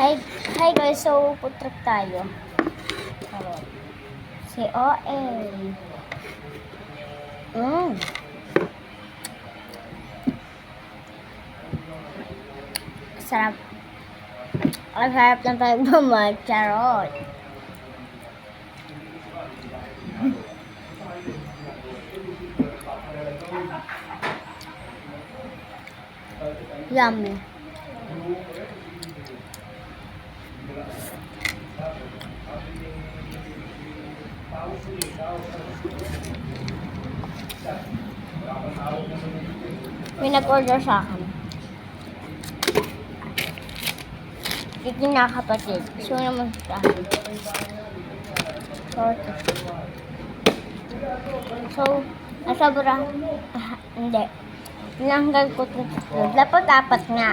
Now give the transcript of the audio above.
Hi, hi guys, so food trip tayo. Si OA. Sarap. Ang sarap ng pagmamahal, charot. Yummy. May nag-order sa akin. Hindi na kapatid. So naman sa akin. So, sobra. Hindi. Tinanggal ko ito. Dapat apat nga.